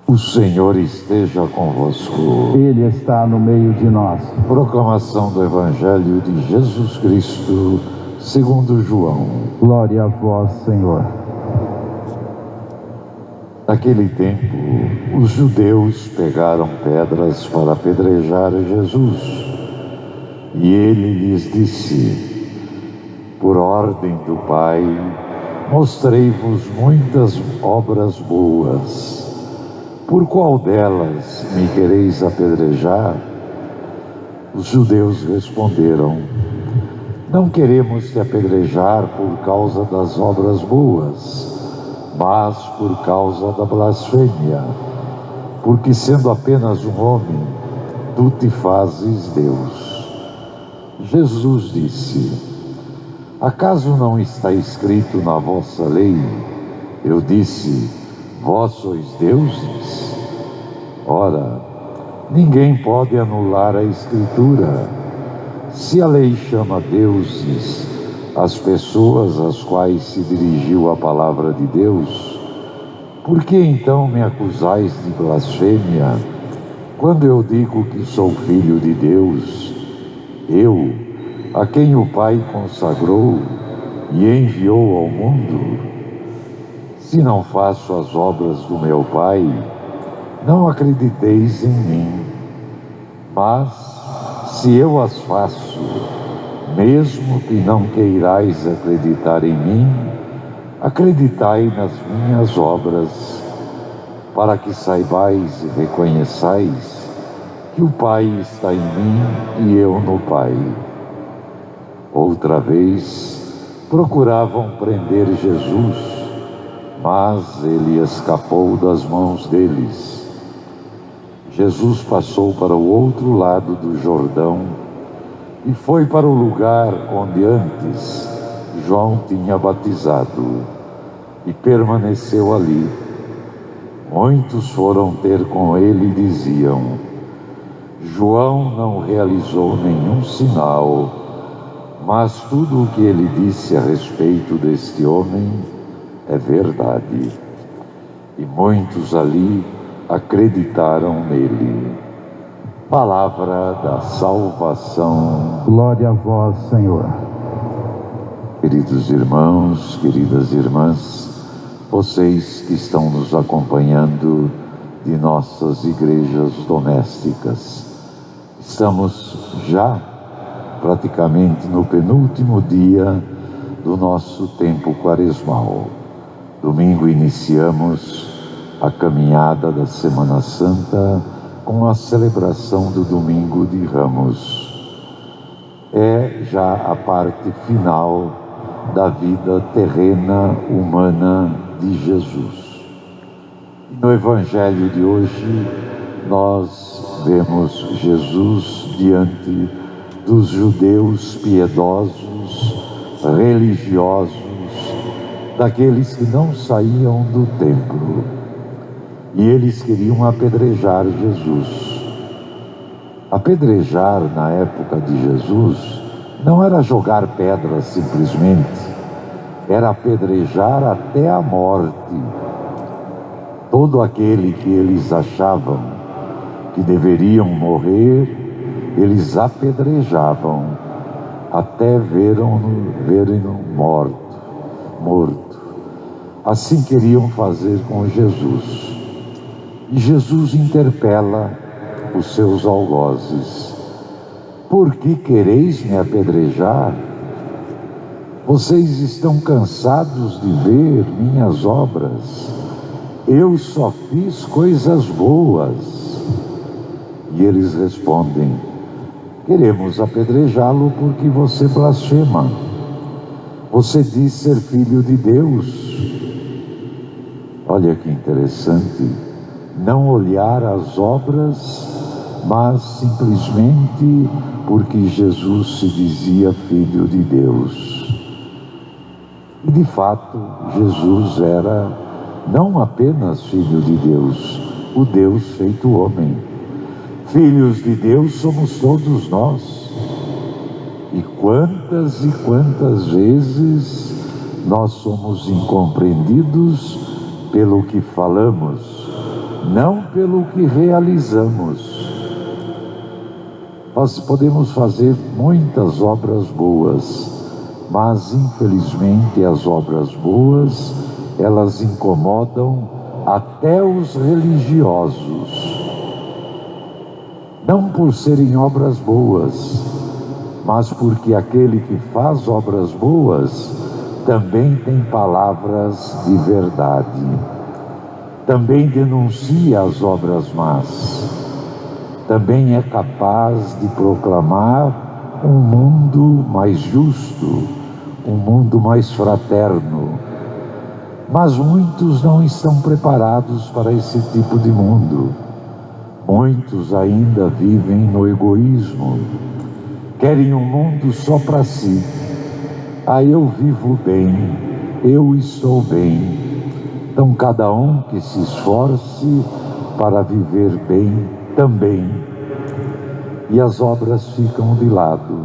O Senhor esteja convosco. Ele está no meio de nós. Proclamação do Evangelho de Jesus Cristo, segundo João. Glória a vós, Senhor. Naquele tempo, os judeus pegaram pedras para apedrejar Jesus. E ele lhes disse: por ordem do Pai, mostrei-vos muitas obras boas. Por qual delas me quereis apedrejar? Os judeus responderam: não queremos te apedrejar por causa das obras boas, mas por causa da blasfêmia, porque sendo apenas um homem, tu te fazes Deus. Jesus disse: acaso não está escrito na vossa lei? Eu disse: vós sois deuses? Ora, ninguém pode anular a Escritura. Se a lei chama deuses as pessoas às quais se dirigiu a palavra de Deus, por que então me acusais de blasfêmia, quando eu digo que sou filho de Deus, eu, a quem o Pai consagrou e enviou ao mundo? Se não faço as obras do meu Pai, não acrediteis em mim. Mas, se eu as faço, mesmo que não queirais acreditar em mim, acreditai nas minhas obras, para que saibais e reconheçais que o Pai está em mim e eu no Pai. Outra vez, procuravam prender Jesus, mas ele escapou das mãos deles. Jesus passou para o outro lado do Jordão e foi para o lugar onde antes João tinha batizado e permaneceu ali. Muitos foram ter com ele e diziam: João não realizou nenhum sinal, mas tudo o que ele disse a respeito deste homem é verdade. E muitos ali acreditaram nele. Palavra da salvação. Glória a vós, Senhor. Queridos irmãos, queridas irmãs, vocês que estão nos acompanhando de nossas igrejas domésticas, estamos já praticamente no penúltimo dia do nosso tempo quaresmal. Domingo iniciamos a caminhada da Semana Santa com a celebração do Domingo de Ramos. É já a parte final da vida terrena, humana de Jesus. No Evangelho de hoje, nós vemos Jesus diante dos judeus piedosos, religiosos, daqueles que não saíam do templo. E eles queriam apedrejar Jesus. Apedrejar na época de Jesus não era jogar pedras simplesmente, era apedrejar até a morte. Todo aquele que eles achavam que deveriam morrer, eles apedrejavam até verem-no morto. Assim queriam fazer com Jesus. E Jesus interpela os seus algozes: por que quereis me apedrejar? Vocês estão cansados de ver minhas obras. Eu só fiz coisas boas. E eles respondem: queremos apedrejá-lo porque você blasfema. Você diz ser filho de Deus. Olha que interessante. Não olhar as obras, mas simplesmente porque Jesus se dizia filho de Deus. E de fato, Jesus era não apenas filho de Deus, o Deus feito homem. Filhos de Deus somos todos nós. E quantas vezes nós somos incompreendidos pelo que falamos, não pelo que realizamos. Nós podemos fazer muitas obras boas, mas infelizmente as obras boas, elas incomodam até os religiosos. Não por serem obras boas, mas porque aquele que faz obras boas também tem palavras de verdade, também denuncia as obras más, também é capaz de proclamar um mundo mais justo, um mundo mais fraterno. Mas muitos não estão preparados para esse tipo de mundo. Muitos ainda vivem no egoísmo, querem um mundo só para si. Eu vivo bem, eu estou bem. Então cada um que se esforce para viver bem também. E as obras ficam de lado.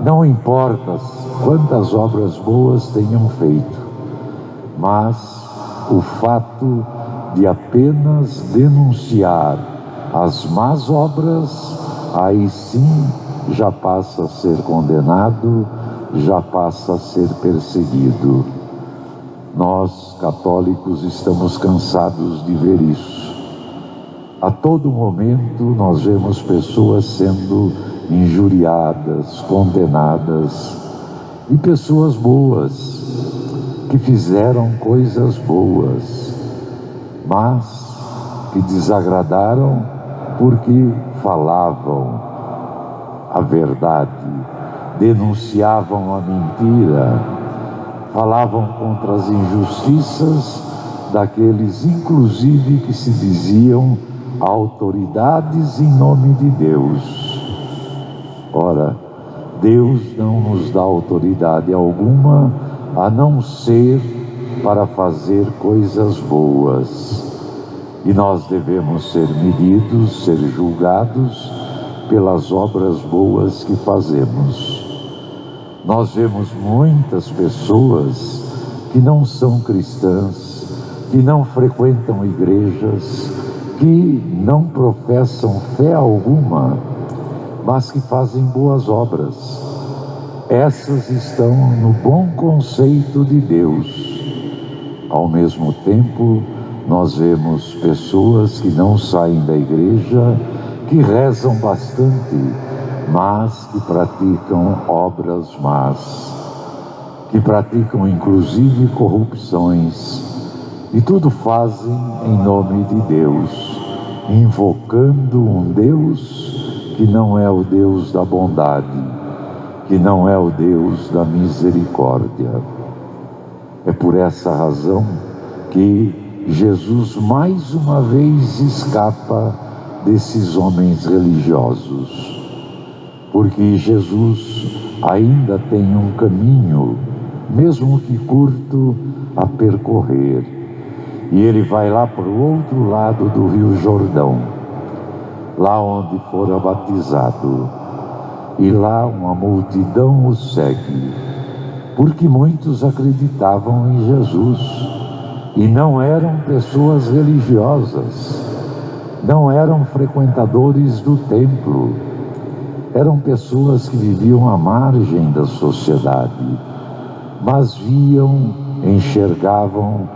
Não importa quantas obras boas tenham feito, mas o fato de apenas denunciar as más obras, aí sim já passa a ser condenado, já passa a ser perseguido. Nós, católicos, estamos cansados de ver isso. A todo momento nós vemos pessoas sendo injuriadas, condenadas, e pessoas boas, que fizeram coisas boas, mas que desagradaram porque falavam a verdade, denunciavam a mentira, falavam contra as injustiças daqueles, inclusive, que se diziam autoridades em nome de Deus. Ora, Deus não nos dá autoridade alguma a não ser para fazer coisas boas. E nós devemos ser medidos, ser julgados pelas obras boas que fazemos. Nós vemos muitas pessoas que não são cristãs, que não frequentam igrejas, que não professam fé alguma, mas que fazem boas obras. Essas estão no bom conceito de Deus. Ao mesmo tempo, nós vemos pessoas que não saem da igreja, que rezam bastante, mas que praticam obras más, que praticam inclusive corrupções, e tudo fazem em nome de Deus, invocando um Deus que não é o Deus da bondade, que não é o Deus da misericórdia. É por essa razão que Jesus mais uma vez escapa desses homens religiosos, porque Jesus ainda tem um caminho, mesmo que curto, a percorrer, e ele vai lá para o outro lado do Rio Jordão, lá onde fora batizado, e lá uma multidão o segue, porque muitos acreditavam em Jesus, e não eram pessoas religiosas, não eram frequentadores do templo, eram pessoas que viviam à margem da sociedade, mas viam, enxergavam,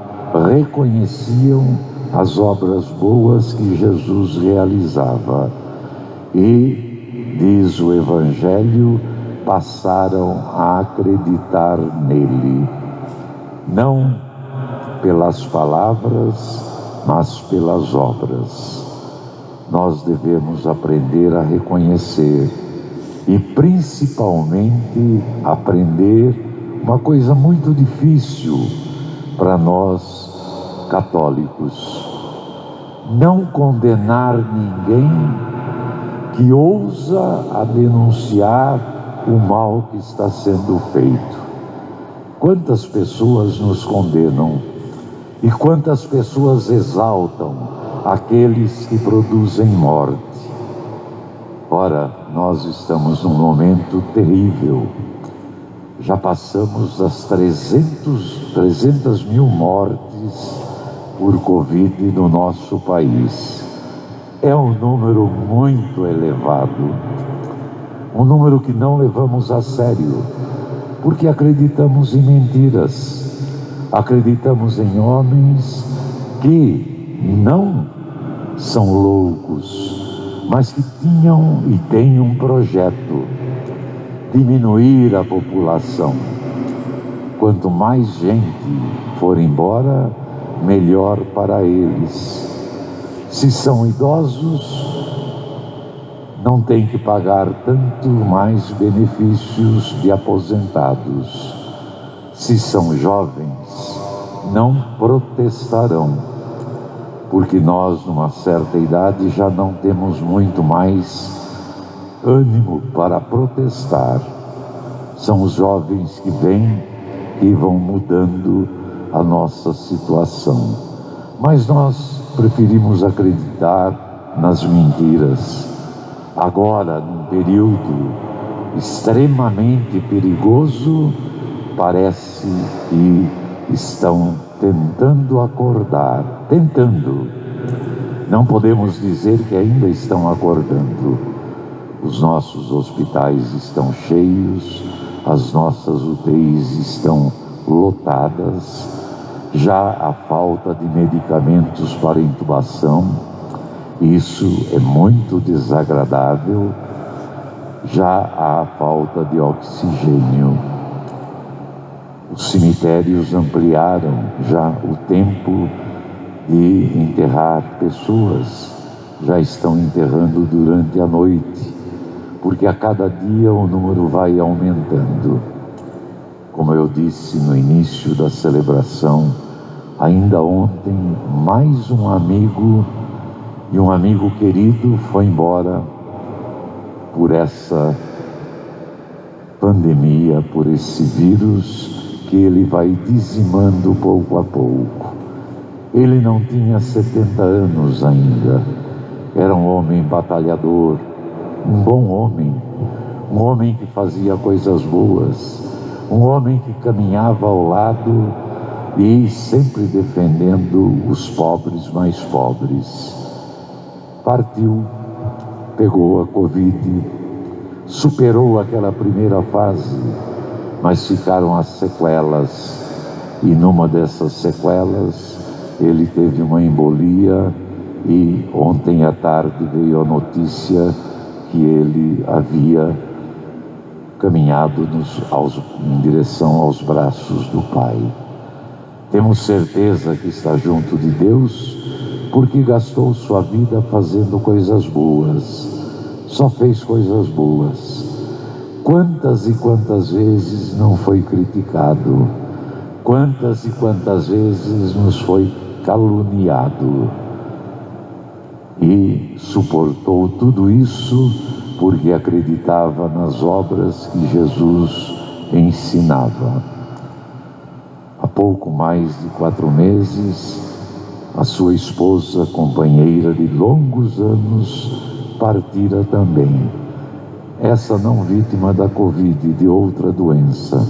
reconheciam as obras boas que Jesus realizava. E, diz o Evangelho, passaram a acreditar nele, não pelas palavras, mas pelas obras. Nós devemos aprender a reconhecer e principalmente aprender uma coisa muito difícil para nós católicos: não condenar ninguém que ousa a denunciar o mal que está sendo feito. Quantas pessoas nos condenam e quantas pessoas exaltam aqueles que produzem morte. Ora, nós estamos num momento terrível. Já passamos das 300 mil mortes por Covid no nosso país. É um número muito elevado, um número que não levamos a sério, porque acreditamos em mentiras, acreditamos em homens que não são loucos, mas que tinham e têm um projeto: diminuir a população. Quanto mais gente for embora, melhor para eles. Se são idosos, não tem que pagar tanto mais benefícios de aposentados. Se são jovens, não protestarão, porque nós, numa certa idade, já não temos muito mais ânimo para protestar. São os jovens que vêm e vão mudando a nossa situação. Mas nós preferimos acreditar nas mentiras. Agora, num período extremamente perigoso, parece que estão tentando acordar. Não podemos dizer que ainda estão acordando. Os nossos hospitais estão cheios, as nossas UTIs estão lotadas, já há falta de medicamentos para intubação, isso é muito desagradável, já há falta de oxigênio. Os cemitérios ampliaram já o tempo de enterrar pessoas, já estão enterrando durante a noite, porque a cada dia o número vai aumentando. Como eu disse no início da celebração, ainda ontem, mais um amigo e um amigo querido foi embora por essa pandemia, por esse vírus que ele vai dizimando pouco a pouco. Ele não tinha 70 anos ainda, era um homem batalhador, um bom homem, um homem que fazia coisas boas, um homem que caminhava ao lado e sempre defendendo os pobres mais pobres. Partiu, pegou a Covid, superou aquela primeira fase, mas ficaram as sequelas, e numa dessas sequelas ele teve uma embolia e ontem à tarde veio a notícia que ele havia caminhado em direção aos braços do Pai. Temos certeza que está junto de Deus, porque gastou sua vida fazendo coisas boas, só fez coisas boas. Quantas e quantas vezes não foi criticado, quantas e quantas vezes nos foi caluniado, e suportou tudo isso porque acreditava nas obras que Jesus ensinava. Há pouco mais de 4 meses, a sua esposa, companheira de longos anos, partira também. Essa não vítima da Covid, de outra doença.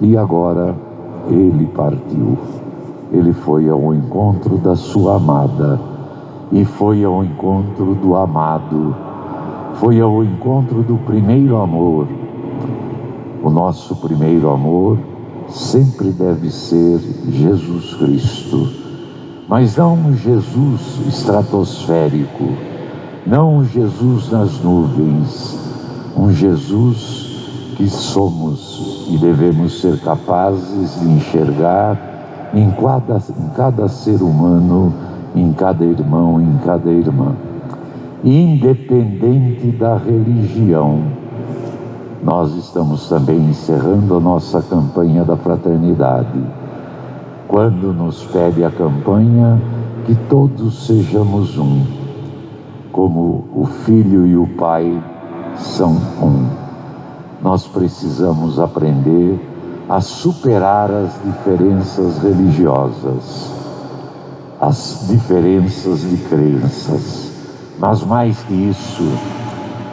E agora ele partiu. Ele foi ao encontro da sua amada e foi ao encontro do amado. Foi ao encontro do primeiro amor. O nosso primeiro amor sempre deve ser Jesus Cristo, mas não um Jesus estratosférico, não um Jesus nas nuvens, um Jesus que somos e devemos ser capazes de enxergar em cada ser humano, em cada irmão, em cada irmã, independente da religião. Nós estamos também encerrando a nossa campanha da fraternidade, quando nos pede a campanha que todos sejamos um, como o Filho e o Pai são um. Nós precisamos aprender a superar as diferenças religiosas, as diferenças de crenças, mas mais que isso,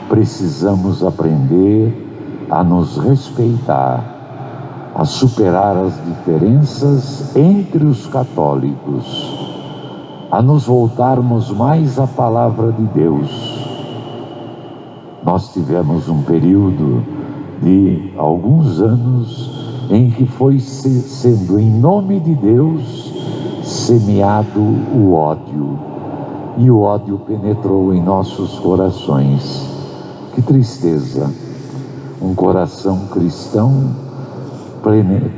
precisamos aprender a nos respeitar, a superar as diferenças entre os católicos, a nos voltarmos mais à palavra de Deus. Nós tivemos um período de alguns anos em que foi sendo, em nome de Deus, semeado o ódio, e o ódio penetrou em nossos corações. Que tristeza! Um coração cristão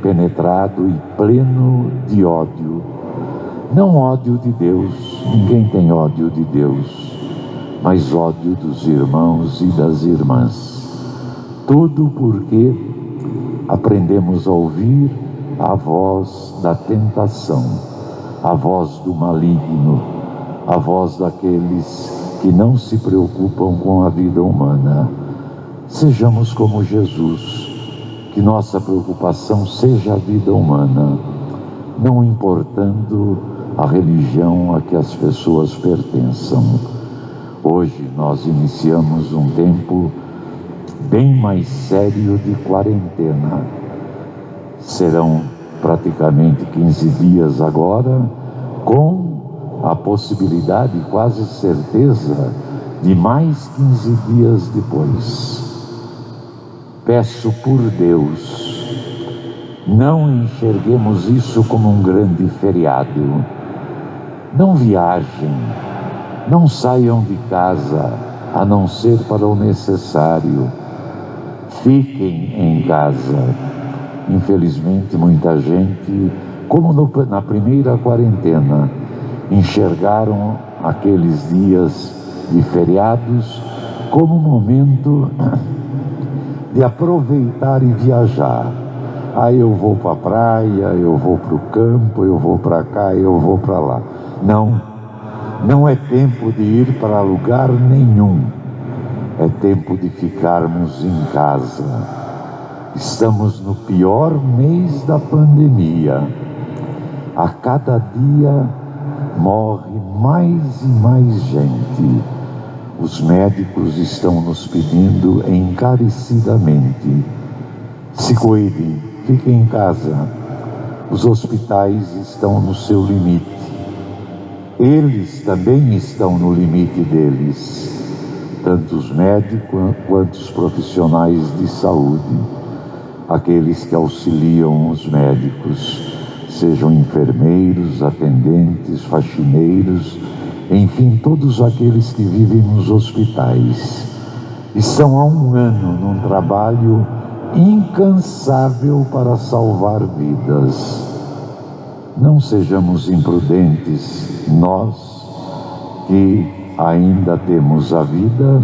penetrado e pleno de ódio. Não ódio de Deus, ninguém tem ódio de Deus, mas ódio dos irmãos e das irmãs. Tudo porque aprendemos a ouvir a voz da tentação, a voz do maligno, a voz daqueles que não se preocupam com a vida humana. Sejamos como Jesus, que nossa preocupação seja a vida humana, não importando a religião a que as pessoas pertençam. Hoje nós iniciamos um tempo bem mais sério de quarentena. Serão praticamente 15 dias agora, com a possibilidade, quase certeza, de mais 15 dias depois. Peço por Deus, não enxerguemos isso como um grande feriado. Não viajem, não saiam de casa, a não ser para o necessário. Fiquem em casa. Infelizmente, muita gente, como na primeira quarentena, enxergaram aqueles dias de feriados como um momento de aproveitar e viajar. Aí eu vou para a praia, eu vou para o campo, eu vou para cá, eu vou para lá. Não é tempo de ir para lugar nenhum. É tempo de ficarmos em casa. Estamos no pior mês da pandemia. A cada dia morre mais e mais gente. Os médicos estão nos pedindo encarecidamente: se cuidem, fiquem em casa. Os hospitais estão no seu limite. Eles também estão no limite deles, tanto os médicos quanto os profissionais de saúde, aqueles que auxiliam os médicos, sejam enfermeiros, atendentes, faxineiros, enfim, todos aqueles que vivem nos hospitais. Estão há um ano num trabalho incansável para salvar vidas. Não sejamos imprudentes, nós que ainda temos a vida,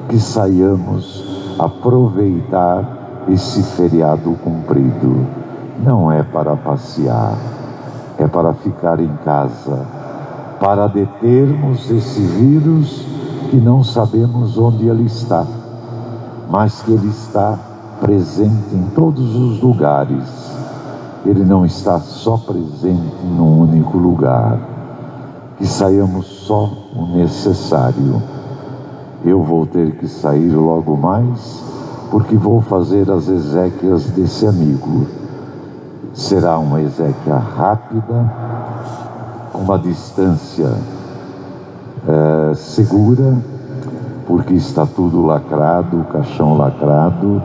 que saiamos aproveitar esse feriado cumprido. Não é para passear, é para ficar em casa, para determos esse vírus que não sabemos onde ele está, mas que ele está presente em todos os lugares. Ele não está só presente num único lugar. Que saiamos só o necessário. Eu vou ter que sair logo mais, porque vou fazer as exéquias desse amigo. Será uma exéquia rápida, com uma distância segura, porque está tudo lacrado, o caixão lacrado,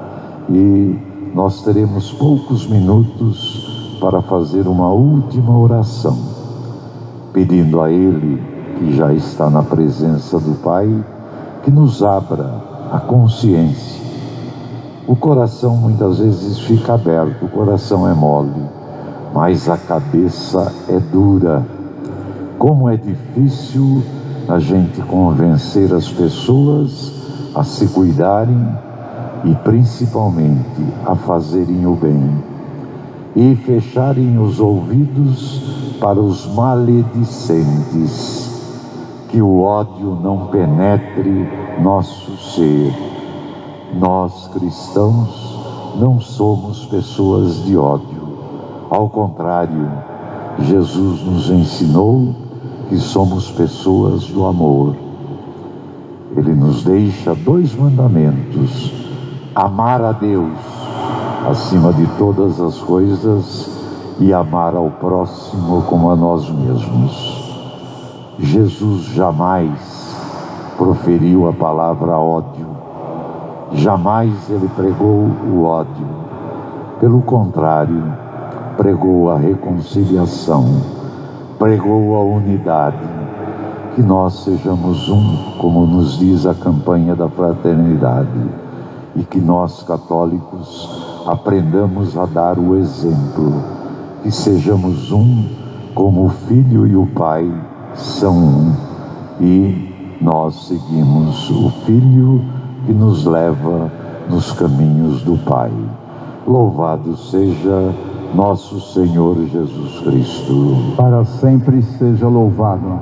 e nós teremos poucos minutos para fazer uma última oração, pedindo a Ele, que já está na presença do Pai, que nos abra a consciência. O coração muitas vezes fica aberto, o coração é mole, mas a cabeça é dura. Como é difícil a gente convencer as pessoas a se cuidarem e principalmente a fazerem o bem e fecharem os ouvidos para os maledicentes, que o ódio não penetre nosso ser. Nós cristãos não somos pessoas de ódio, ao contrário, Jesus nos ensinou que somos pessoas do amor. Ele nos deixa 2 mandamentos: amar a Deus acima de todas as coisas e amar ao próximo como a nós mesmos. Jesus jamais proferiu a palavra ódio, jamais ele pregou o ódio. Pelo contrário, pregou a reconciliação, pregou a unidade, que nós sejamos um, como nos diz a campanha da fraternidade, e que nós, católicos, aprendamos a dar o exemplo, que sejamos um, como o Filho e o Pai são um, e nós seguimos o Filho que nos leva nos caminhos do Pai. Louvado seja nosso Senhor Jesus Cristo. Para sempre seja louvado.